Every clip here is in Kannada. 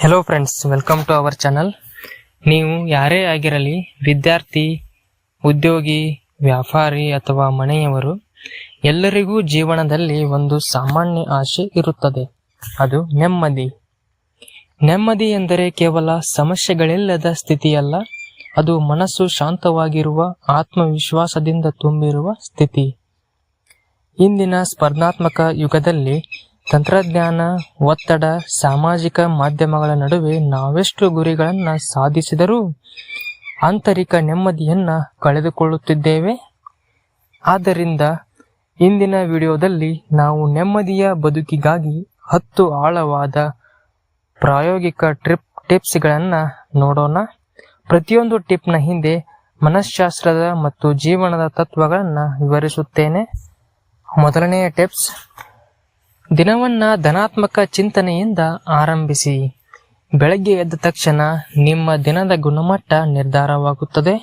Hello friends, welcome to our channel. ನೀವು ಯಾರೇ ಆಗಿರಲಿ, ವಿದ್ಯಾರ್ಥಿ, ಉದ್ಯೋಗಿ, ವ್ಯಾಪಾರಿ ಅಥವಾ ಮನೆಯವರು, ಎಲ್ಲರಿಗೂ ಜೀವನದಲ್ಲಿ ಒಂದು ಸಾಮಾನ್ಯ ಆಶೆ ಇರುತ್ತದೆ. ಅದು ನೆಮ್ಮದಿ. ನೆಮ್ಮದಿ ಎಂದರೆ ಕೇವಲ ಸಮಸ್ಯೆಗಳಿಲ್ಲದ ಸ್ಥಿತಿಯಲ್ಲ, ಅದು ಮನಸ್ಸು ಶಾಂತವಾಗಿರುವ, ಆತ್ಮವಿಶ್ವಾಸದಿಂದ ತುಂಬಿರುವ ಸ್ಥಿತಿ. ಇಂದಿನ ಸ್ಪರ್ಧಾತ್ಮಕ ಯುಗದಲ್ಲಿ ತಂತ್ರಜ್ಞಾನ, ಒತ್ತಡ, ಸಾಮಾಜಿಕ ಮಾಧ್ಯಮಗಳ ನಡುವೆ ನಾವೆಷ್ಟು ಗುರಿಗಳನ್ನು ಸಾಧಿಸಿದರೂ ಆಂತರಿಕ ನೆಮ್ಮದಿಯನ್ನ ಕಳೆದುಕೊಳ್ಳುತ್ತಿದ್ದೇವೆ. ಆದ್ದರಿಂದ ಇಂದಿನ ವಿಡಿಯೋದಲ್ಲಿ ನಾವು ನೆಮ್ಮದಿಯ ಬದುಕಿಗಾಗಿ 10 ಆಳವಾದ ಪ್ರಾಯೋಗಿಕ ಟಿಪ್ಸ್ಗಳನ್ನು ನೋಡೋಣ. ಪ್ರತಿಯೊಂದು ಟಿಪ್ನ ಹಿಂದೆ ಮನಃಶಾಸ್ತ್ರದ ಮತ್ತು ಜೀವನದ ತತ್ವಗಳನ್ನು ವಿವರಿಸುತ್ತೇನೆ. ಮೊದಲನೆಯ ಟಿಪ್ಸ್: ದಿನವನ್ನ ಧನಾತ್ಮಕ ಚಿಂತನೆಯಿಂದ ಆರಂಭಿಸಿ. ಬೆಳಗ್ಗೆ ಎದ್ದ ತಕ್ಷಣ ನಿಮ್ಮ ದಿನದ ಗುಣಮಟ್ಟ ನಿರ್ಧಾರವಾಗುತ್ತದೆ.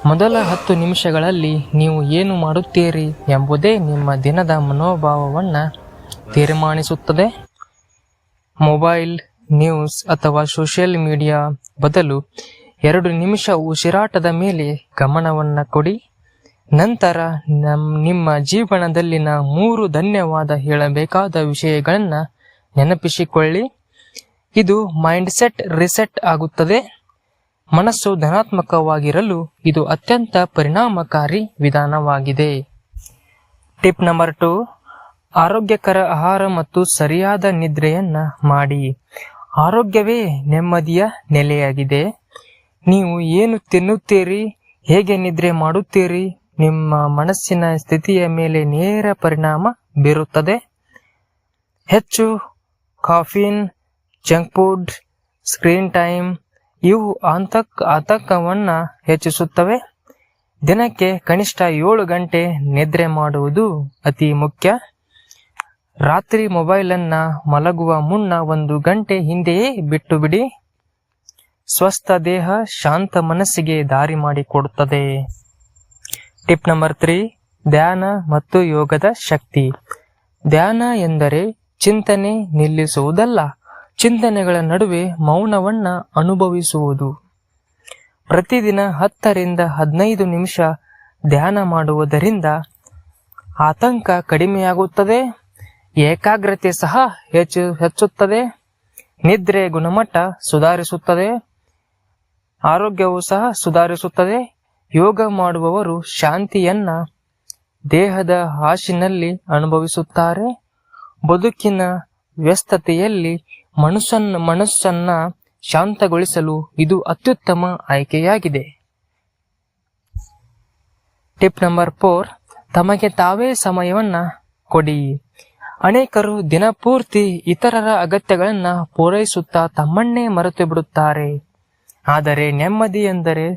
ಮೊದಲ 10 ನಿಮಿಷಗಳಲ್ಲಿ ನೀವು ಏನು ಮಾಡುತ್ತೀರಿ ಎಂಬುದೇ ನಿಮ್ಮ ದಿನದ ಮನೋಭಾವವನ್ನು ತೀರ್ಮಾನಿಸುತ್ತದೆ. ಮೊಬೈಲ್, ನ್ಯೂಸ್ ಅಥವಾ ಸೋಷಿಯಲ್ ಮೀಡಿಯಾ ಬದಲು 2 ನಿಮಿಷ ಉಸಿರಾಟದ ಮೇಲೆ ಗಮನವನ್ನು ಕೊಡಿ. ನಂತರ ನಿಮ್ಮ ಜೀವನದಲ್ಲಿನ 3 ಧನ್ಯವಾದ ಹೇಳಬೇಕಾದ ವಿಷಯಗಳನ್ನು ನೆನಪಿಸಿಕೊಳ್ಳಿ. ಇದು ಮೈಂಡ್ಸೆಟ್ ರಿಸೆಟ್ ಆಗುತ್ತದೆ. ಮನಸ್ಸು ಧನಾತ್ಮಕವಾಗಿರಲು ಇದು ಅತ್ಯಂತ ಪರಿಣಾಮಕಾರಿ ವಿಧಾನವಾಗಿದೆ. ಟಿಪ್ ನಂಬರ್ 2: ಆರೋಗ್ಯಕರ ಆಹಾರ ಮತ್ತು ಸರಿಯಾದ ನಿದ್ರೆಯನ್ನ ಮಾಡಿ. ಆರೋಗ್ಯವೇ ನೆಮ್ಮದಿಯ ನೆಲೆಯಾಗಿದೆ. ನೀವು ಏನು ತಿನ್ನುತ್ತೀರಿ, ಹೇಗೆ ನಿದ್ರೆ ಮಾಡುತ್ತೀರಿ, ನಿಮ್ಮ ಮನಸ್ಸಿನ ಸ್ಥಿತಿಯ ಮೇಲೆ ನೇರ ಪರಿಣಾಮ ಬೀರುತ್ತದೆ. ಹೆಚ್ಚು coffin, junk food, screen time ಇವು ಆತಂಕವನ್ನು ಹೆಚ್ಚಿಸುತ್ತವೆ. ದಿನಕ್ಕೆ ಕನಿಷ್ಠ 7 ಗಂಟೆ ನಿದ್ರೆ ಮಾಡುವುದು ಅತಿ ಮುಖ್ಯ. ರಾತ್ರಿ ಮೊಬೈಲನ್ನು ಮಲಗುವ ಮುನ್ನ 1 ಗಂಟೆ ಹಿಂದೆಯೇ ಬಿಟ್ಟು ಬಿಡಿ. ಸ್ವಸ್ಥ ದೇಹ ಶಾಂತ ಮನಸ್ಸಿಗೆ ದಾರಿ ಮಾಡಿಕೊಡುತ್ತದೆ. ಟಿಪ್ ನಂಬರ್ 3: ಧ್ಯಾನ ಮತ್ತು ಯೋಗದ ಶಕ್ತಿ. ಧ್ಯಾನ ಎಂದರೆ ಚಿಂತನೆ ನಿಲ್ಲಿಸುವುದಲ್ಲ, ಚಿಂತನೆಗಳ ನಡುವೆ ಮೌನವನ್ನ ಅನುಭವಿಸುವುದು. ಪ್ರತಿದಿನ 10 ರಿಂದ 15 ನಿಮಿಷ ಧ್ಯಾನ ಮಾಡುವುದರಿಂದ ಆತಂಕ ಕಡಿಮೆಯಾಗುತ್ತದೆ, ಏಕಾಗ್ರತೆ ಸಹ ಹೆಚ್ಚುತ್ತದೆ, ನಿದ್ರೆ ಗುಣಮಟ್ಟ ಸುಧಾರಿಸುತ್ತದೆ, ಆರೋಗ್ಯವು ಸಹ ಸುಧಾರಿಸುತ್ತದೆ. ಯೋಗ ಮಾಡುವವರು ಶಾಂತಿಯನ್ನ ದೇಹದ ಹಾಸಿನಲ್ಲಿ ಅನುಭವಿಸುತ್ತಾರೆ. ಬದುಕಿನ ವ್ಯಸ್ತತೆಯಲ್ಲಿ ಮನಸ್ಸನ್ನ ಶಾಂತಗೊಳಿಸಲು ಇದು ಅತ್ಯುತ್ತಮ ಆಯ್ಕೆಯಾಗಿದೆ. ಟಿಪ್ ನಂಬರ್ 4: ತಮಗೆ ತಾವೇ ಸಮಯವನ್ನ ಕೊಡಿ. ಅನೇಕರು ದಿನಪೂರ್ತಿ ಇತರರ ಅಗತ್ಯಗಳನ್ನ ಪೂರೈಸುತ್ತಾ ತಮ್ಮನ್ನೇ ಮರೆತು ಬಿಡುತ್ತಾರೆ. ಆದರೆ ನೆಮ್ಮದಿ ಎಂದರೆ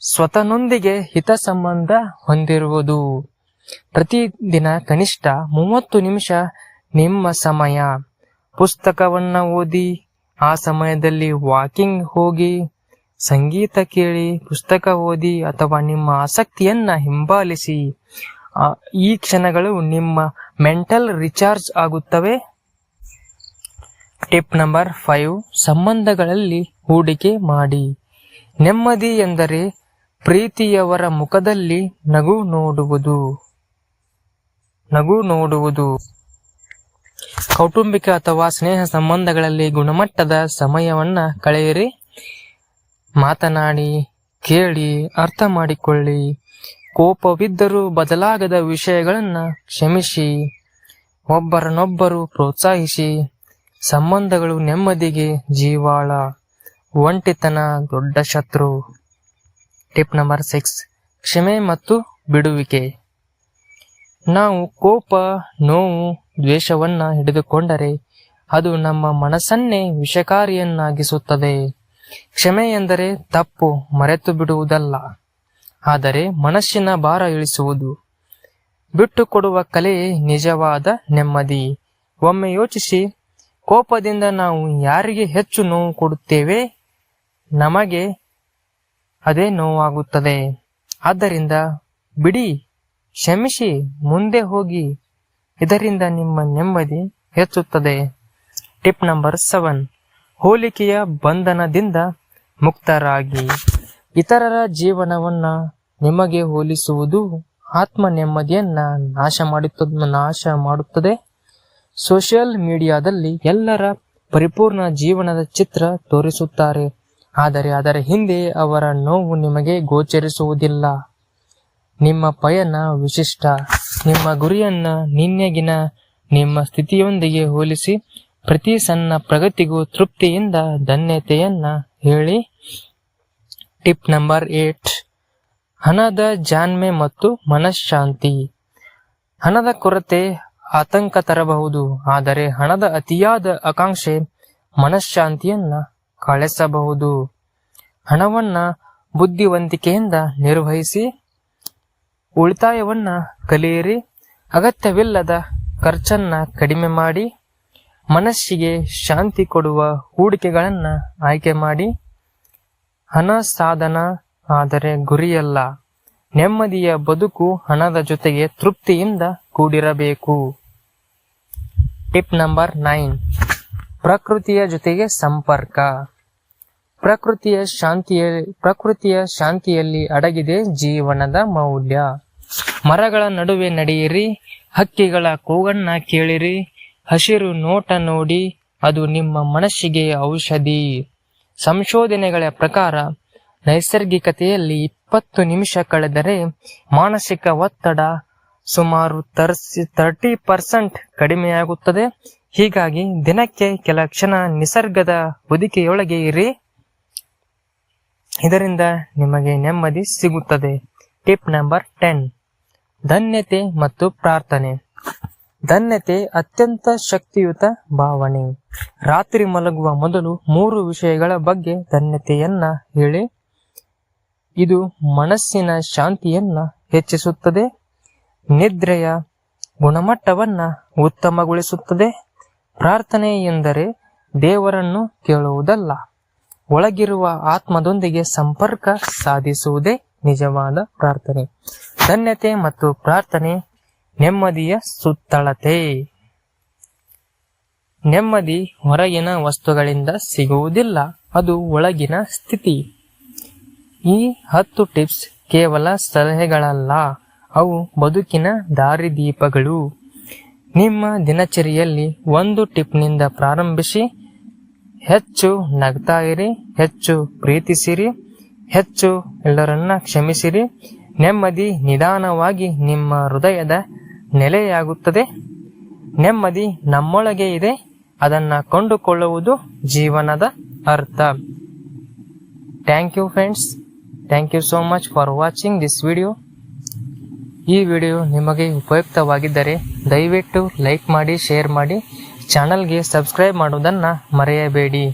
ಸ್ವತಃನೊಂದಿಗೆ ಹಿತ ಸಂಬಂಧ ಹೊಂದಿರುವುದು. ಪ್ರತಿದಿನ ಕನಿಷ್ಠ 30 ನಿಮಿಷ ನಿಮ್ಮ ಸಮಯ ಪುಸ್ತಕವನ್ನ ಓದಿ, ಆ ಸಮಯದಲ್ಲಿ ವಾಕಿಂಗ್ ಹೋಗಿ, ಸಂಗೀತ ಕೇಳಿ, ಪುಸ್ತಕ ಓದಿ ಅಥವಾ ನಿಮ್ಮ ಆಸಕ್ತಿಯನ್ನ ಹಿಂಬಾಲಿಸಿ. ಈ ಕ್ಷಣಗಳು ನಿಮ್ಮ ಮೆಂಟಲ್ ರಿಚಾರ್ಜ್ ಆಗುತ್ತವೆ. ಟಿಪ್ ನಂಬರ್ 5: ಸಂಬಂಧಗಳಲ್ಲಿ ಹೂಡಿಕೆ ಮಾಡಿ. ನೆಮ್ಮದಿ ಎಂದರೆ ಪ್ರೀತಿಯವರ ಮುಖದಲ್ಲಿ ನಗು ನೋಡುವುದು. ಕೌಟುಂಬಿಕ ಅಥವಾ ಸ್ನೇಹ ಸಂಬಂಧಗಳಲ್ಲಿ ಗುಣಮಟ್ಟದ ಸಮಯವನ್ನ ಕಳೆಯಿರಿ. ಮಾತನಾಡಿ, ಕೇಳಿ, ಅರ್ಥ ಮಾಡಿಕೊಳ್ಳಿ. ಕೋಪವಿದ್ದರೂ ಬದಲಾಗದ ವಿಷಯಗಳನ್ನ ಕ್ಷಮಿಸಿ. ಒಬ್ಬರನ್ನೊಬ್ಬರು ಪ್ರೋತ್ಸಾಹಿಸಿ. ಸಂಬಂಧಗಳು ನೆಮ್ಮದಿಗೆ ಜೀವಾಳ, ಒಂಟಿತನ ದೊಡ್ಡ ಶತ್ರು. ಟಿಪ್ ನಂಬರ್ 6: ಕ್ಷಮೆ ಮತ್ತು ಬಿಡುವಿಕೆ. ನಾವು ಕೋಪ, ನೋವು, ದ್ವೇಷವನ್ನ ಹಿಡಿದುಕೊಂಡರೆ ಅದು ನಮ್ಮ ಮನಸ್ಸನ್ನೇ ವಿಷಕಾರಿಯನ್ನಾಗಿಸುತ್ತದೆ. ಕ್ಷಮೆ ಎಂದರೆ ತಪ್ಪು ಮರೆತು ಬಿಡುವುದಲ್ಲ, ಆದರೆ ಮನಸ್ಸಿನ ಭಾರ ಇಳಿಸುವುದು. ಬಿಟ್ಟು ಕೊಡುವ ಕಲೆಯೇ ನಿಜವಾದ ನೆಮ್ಮದಿ. ಒಮ್ಮೆ ಯೋಚಿಸಿ, ಕೋಪದಿಂದ ನಾವು ಯಾರಿಗೆ ಹೆಚ್ಚು ನೋವು ಕೊಡುತ್ತೇವೆ, ನಮಗೆ ಅದೇ ನೋವಾಗುತ್ತದೆ. ಆದ್ದರಿಂದ ಬಿಡಿ, ಕ್ಷಮಿಸಿ, ಮುಂದೆ ಹೋಗಿ. ಇದರಿಂದ ನಿಮ್ಮ ನೆಮ್ಮದಿ ಹೆಚ್ಚುತ್ತದೆ. ಟಿಪ್ ನಂಬರ್ 7: ಹೋಲಿಕೆಯ ಬಂಧನದಿಂದ ಮುಕ್ತರಾಗಿ. ಇತರರ ಜೀವನವನ್ನ ನಿಮಗೆ ಹೋಲಿಸುವುದು ಆತ್ಮ ನೆಮ್ಮದಿಯನ್ನ ನಾಶ ಮಾಡುತ್ತದೆ. ಸೋಷಿಯಲ್ ಮೀಡಿಯಾದಲ್ಲಿ ಎಲ್ಲರ ಪರಿಪೂರ್ಣ ಜೀವನದ ಚಿತ್ರ ತೋರಿಸುತ್ತಾರೆ, ಆದರೆ ಅದರ ಹಿಂದೆ ಅವರ ನೋವು ನಿಮಗೆ ಗೋಚರಿಸುವುದಿಲ್ಲ. ನಿಮ್ಮ ಪಯಣ ವಿಶಿಷ್ಟ. ನಿಮ್ಮ ಗುರಿಯನ್ನ ನಿನ್ನೆಗಿನ ನಿಮ್ಮ ಸ್ಥಿತಿಯೊಂದಿಗೆ ಹೋಲಿಸಿ ಪ್ರತಿ ಸಣ್ಣ ಪ್ರಗತಿಗೂ ತೃಪ್ತಿಯಿಂದ ಧನ್ಯತೆಯನ್ನ ಹೇಳಿ. ಟಿಪ್ ನಂಬರ್ 8, ಹಣದ ಜಾಣ್ಮೆ ಮತ್ತು ಮನಃಶಾಂತಿ. ಹಣದ ಕೊರತೆ ಆತಂಕ ತರಬಹುದು, ಆದರೆ ಹಣದ ಅತಿಯಾದ ಆಕಾಂಕ್ಷೆ ಮನಃಶಾಂತಿಯನ್ನ ಕಳೆಸಬಹುದು. ಹಣವನ್ನ ಬುದ್ಧಿವಂತಿಕೆಯಿಂದ ನಿರ್ವಹಿಸಿ. ಉಳಿತಾಯವನ್ನ ಕಲಿಯಿರಿ. ಅಗತ್ಯವಿಲ್ಲದ ಖರ್ಚನ್ನ ಕಡಿಮೆ ಮಾಡಿ. ಮನಸ್ಸಿಗೆ ಶಾಂತಿ ಕೊಡುವ ಹೂಡಿಕೆಗಳನ್ನ ಆಯ್ಕೆ ಮಾಡಿ. ಹಣ ಸಾಧನ, ಆದರೆ ಗುರಿಯಲ್ಲ. ನೆಮ್ಮದಿಯ ಬದುಕು ಹಣದ ಜೊತೆಗೆ ತೃಪ್ತಿಯಿಂದ ಕೂಡಿರಬೇಕು. ಟಿಪ್ ನಂಬರ್ 9, ಪ್ರಕೃತಿಯ ಜೊತೆಗೆ ಸಂಪರ್ಕ. ಪ್ರಕೃತಿಯ ಶಾಂತಿಯಲ್ಲಿ ಅಡಗಿದೆ ಜೀವನದ ಮೌಲ್ಯ. ಮರಗಳ ನಡುವೆ ನಡೆಯಿರಿ. ಹಕ್ಕಿಗಳ ಕೂಗನ್ನ ಕೇಳಿರಿ. ಹಸಿರು ನೋಟ ನೋಡಿ, ಅದು ನಿಮ್ಮ ಮನಸ್ಸಿಗೆ ಔಷಧಿ. ಸಂಶೋಧನೆಗಳ ಪ್ರಕಾರ ನೈಸರ್ಗಿಕತೆಯಲ್ಲಿ 20 ನಿಮಿಷ ಕಳೆದರೆ ಮಾನಸಿಕ ಒತ್ತಡ ಸುಮಾರು 30% ಕಡಿಮೆಯಾಗುತ್ತದೆ. ಹೀಗಾಗಿ ದಿನಕ್ಕೆ ಕೆಲ ಕ್ಷಣ ನಿಸರ್ಗದ ಹೊದಿಕೆಯೊಳಗೆ ಇರಿ. ಇದರಿಂದ ನಿಮಗೆ ನೆಮ್ಮದಿ ಸಿಗುತ್ತದೆ. ಟಿಪ್ ನಂಬರ್ 10, ಧನ್ಯತೆ ಮತ್ತು ಪ್ರಾರ್ಥನೆ. ಧನ್ಯತೆ ಅತ್ಯಂತ ಶಕ್ತಿಯುತ ಭಾವನೆ. ರಾತ್ರಿ ಮಲಗುವ ಮೊದಲು 3 ವಿಷಯಗಳ ಬಗ್ಗೆ ಧನ್ಯತೆಯನ್ನ ಹೇಳಿ. ಇದು ಮನಸ್ಸಿನ ಶಾಂತಿಯನ್ನ ಹೆಚ್ಚಿಸುತ್ತದೆ, ನಿದ್ರೆಯ ಗುಣಮಟ್ಟವನ್ನ ಉತ್ತಮಗೊಳಿಸುತ್ತದೆ. ಪ್ರಾರ್ಥನೆ ಎಂದರೆ ದೇವರನ್ನು ಕೇಳುವುದಲ್ಲ, ಒಳಗಿರುವ ಆತ್ಮದೊಂದಿಗೆ ಸಂಪರ್ಕ ಸಾಧಿಸುವುದೇ ನಿಜವಾದ ಪ್ರಾರ್ಥನೆ. ಧನ್ಯತೆ ಮತ್ತು ಪ್ರಾರ್ಥನೆ ನೆಮ್ಮದಿಯ ಸುತ್ತಳತೆ. ನೆಮ್ಮದಿ ಹೊರಗಿನ ವಸ್ತುಗಳಿಂದ ಸಿಗುವುದಿಲ್ಲ, ಅದು ಒಳಗಿನ ಸ್ಥಿತಿ. ಈ 10 ಟಿಪ್ಸ್ ಕೇವಲ ಸಲಹೆಗಳಲ್ಲ, ಅವು ಬದುಕಿನ ದಾರಿದೀಪಗಳು. ನಿಮ್ಮ ದಿನಚರಿಯಲ್ಲಿ 1 ಟಿಪ್ನಿಂದ ಪ್ರಾರಂಭಿಸಿ. ಹೆಚ್ಚು ನಗ್ತಾ ಇರಿ, ಹೆಚ್ಚು ಪ್ರೀತಿಸಿರಿ, ಹೆಚ್ಚು ಎಲ್ಲರನ್ನ ಕ್ಷಮಿಸಿರಿ. ನೆಮ್ಮದಿ ನಿಧಾನವಾಗಿ ನಿಮ್ಮ ಹೃದಯದ ನೆಲೆಯಾಗುತ್ತದೆ. ನೆಮ್ಮದಿ ನಮ್ಮೊಳಗೆ ಇದೆ, ಅದನ್ನ ಕೊಂಡುಕೊಳ್ಳುವುದು ಜೀವನದ ಅರ್ಥ. Thank you friends. Thank you so much for watching this video. ಈ ವಿಡಿಯೋ ನಿಮಗೆ ಉಪಯುಕ್ತವಾಗಿದ್ದರೆ ದಯವಿಟ್ಟು ಲೈಕ್ ಮಾಡಿ, ಶೇರ್ ಮಾಡಿ, ಚಾನಲ್ಗೆ ಸಬ್ಸ್ಕ್ರೈಬ್ ಮಾಡುವುದನ್ನು ಮರೆಯಬೇಡಿ.